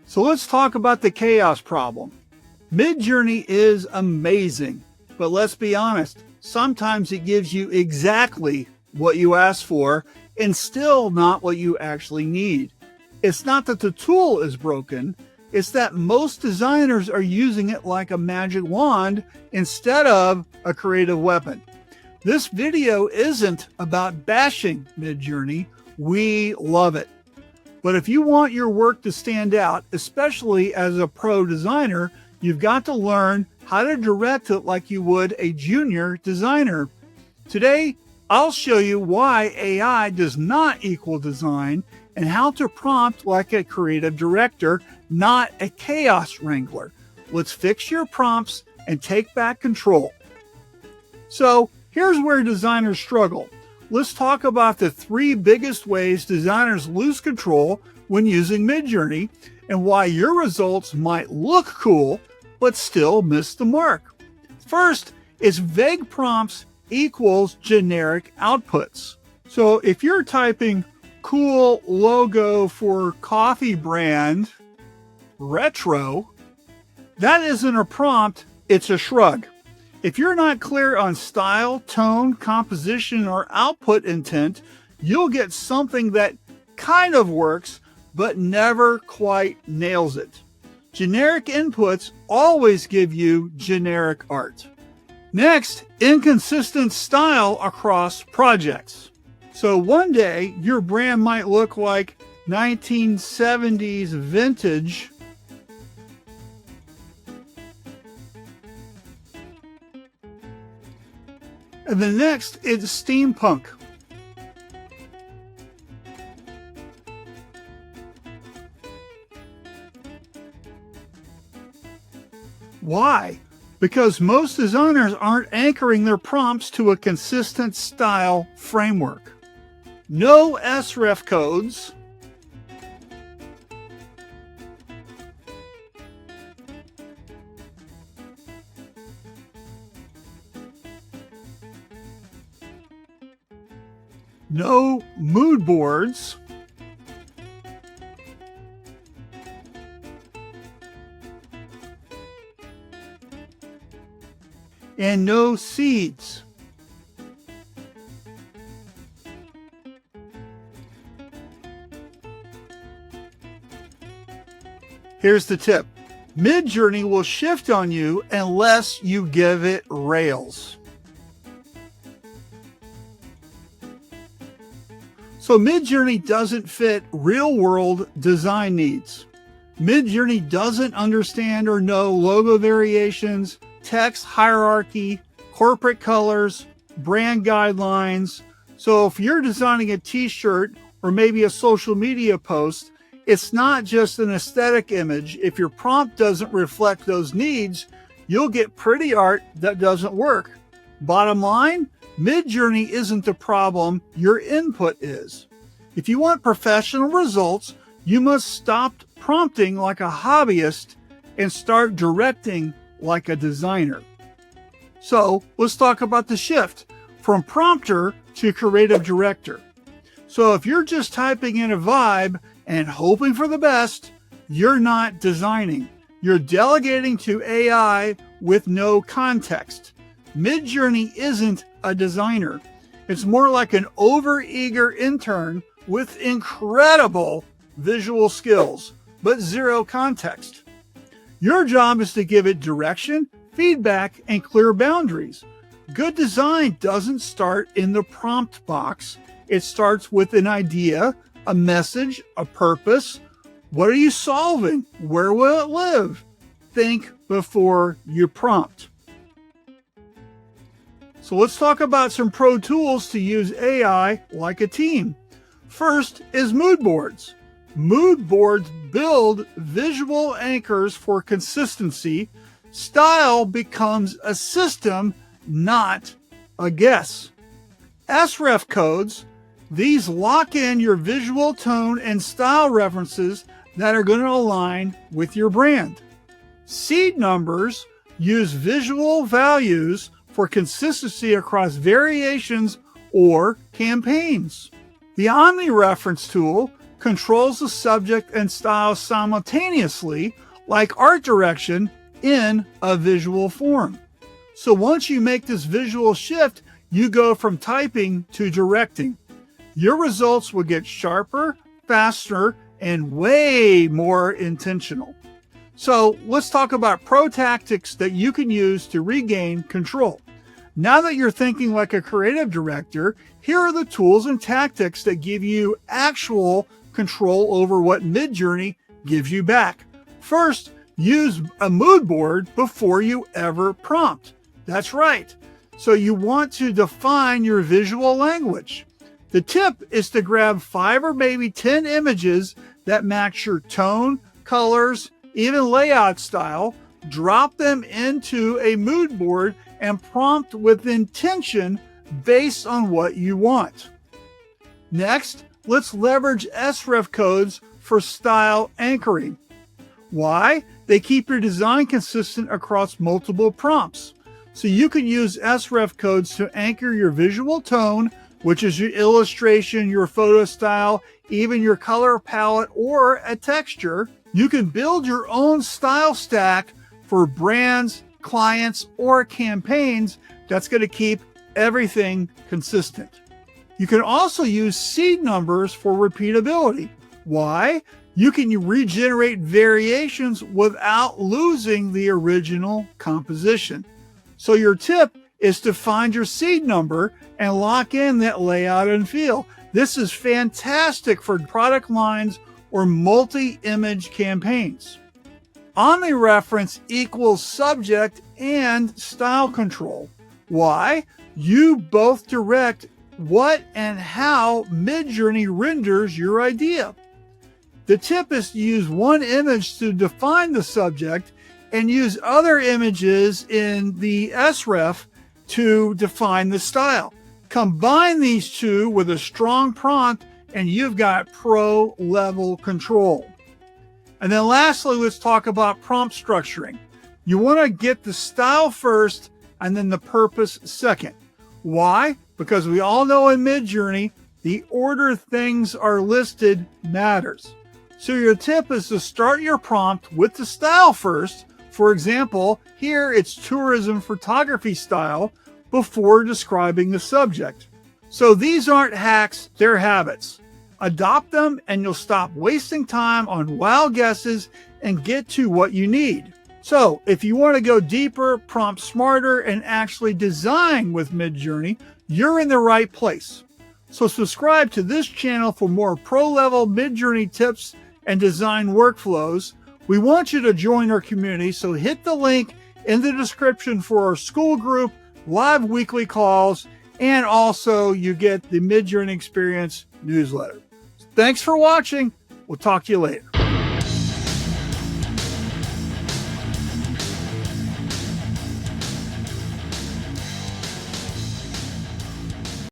So let's talk about the chaos problem. Midjourney is amazing, but let's be honest, sometimes it gives you exactly what you asked for and still not what you actually need. It's not that the tool is broken, it's that most designers are using it like a magic wand instead of a creative weapon. This video isn't about bashing Midjourney. We love it. But if you want your work to stand out, especially as a pro designer, you've got to learn how to direct it like you would a junior designer. Today, I'll show you why AI does not equal design and how to prompt like a creative director, not a chaos wrangler. Let's fix your prompts and take back control. So here's where designers struggle. Let's talk about the 3 biggest ways designers lose control when using Midjourney and why your results might look cool, but still miss the mark. First is vague prompts equals generic outputs. So if you're typing cool logo for coffee brand retro, that isn't a prompt, it's a shrug. If you're not clear on style, tone, composition, or output intent, you'll get something that kind of works, but never quite nails it. Generic inputs always give you generic art. Next, inconsistent style across projects. So one day, your brand might look like 1970s vintage, and the next is steampunk. Why? Because most designers aren't anchoring their prompts to a consistent style framework. No SREF codes, no mood boards, and no seeds. Here's the tip. Midjourney will shift on you unless you give it rails. So Midjourney doesn't fit real-world design needs. Midjourney doesn't understand or know logo variations, text hierarchy, corporate colors, brand guidelines. So if you're designing a t-shirt or maybe a social media post, it's not just an aesthetic image. If your prompt doesn't reflect those needs, you'll get pretty art that doesn't work. Bottom line, Midjourney isn't the problem, your input is. If you want professional results, you must stop prompting like a hobbyist and start directing like a designer. So let's talk about the shift from prompter to creative director. So if you're just typing in a vibe and hoping for the best, you're not designing. You're delegating to AI with no context. Midjourney isn't a designer. It's more like an overeager intern with incredible visual skills, but zero context. Your job is to give it direction, feedback, and clear boundaries. Good design doesn't start in the prompt box. It starts with an idea, a message, a purpose. What are you solving? Where will it live? Think before you prompt. So let's talk about some pro tools to use AI like a team. First is mood boards. Mood boards build visual anchors for consistency. Style becomes a system, not a guess. SREF codes, these lock in your visual tone and style references that are going to align with your brand. Seed numbers use visual values for consistency across variations or campaigns. The Omni reference tool controls the subject and style simultaneously, like art direction, in a visual form. So once you make this visual shift, you go from typing to directing. Your results will get sharper, faster, and way more intentional. So let's talk about pro tactics that you can use to regain control. Now that you're thinking like a creative director, here are the tools and tactics that give you actual control over what Midjourney gives you back. First, use a mood board before you ever prompt. That's right. So you want to define your visual language. The tip is to grab 5 or maybe 10 images that match your tone, colors, even layout style, drop them into a mood board and prompt with intention based on what you want. Next, let's leverage SREF codes for style anchoring. Why? They keep your design consistent across multiple prompts. So you can use SREF codes to anchor your visual tone, which is your illustration, your photo style, even your color palette or a texture. You can build your own style stack for brands, clients, or campaigns that's going to keep everything consistent. You can also use seed numbers for repeatability. Why? You can regenerate variations without losing the original composition. So your tip is to find your seed number and lock in that layout and feel. This is fantastic for product lines or multi-image campaigns. Omnireference equals subject and style control. Why? You both direct what and how Midjourney renders your idea. The tip is to use one image to define the subject and use other images in the SREF to define the style. Combine these two with a strong prompt and you've got pro level control. And then lastly, let's talk about prompt structuring. You want to get the style first and then the purpose second. Why? Because we all know in Midjourney, the order things are listed matters. So your tip is to start your prompt with the style first. For example, here it's tourism photography style before describing the subject. So these aren't hacks, they're habits. Adopt them and you'll stop wasting time on wild guesses and get to what you need. So if you want to go deeper, prompt smarter, and actually design with Midjourney, you're in the right place. So subscribe to this channel for more pro-level Midjourney tips and design workflows. We want you to join our community, so hit the link in the description for our school group, live weekly calls, and also you get the Midjourney Experience newsletter. Thanks for watching. We'll talk to you later.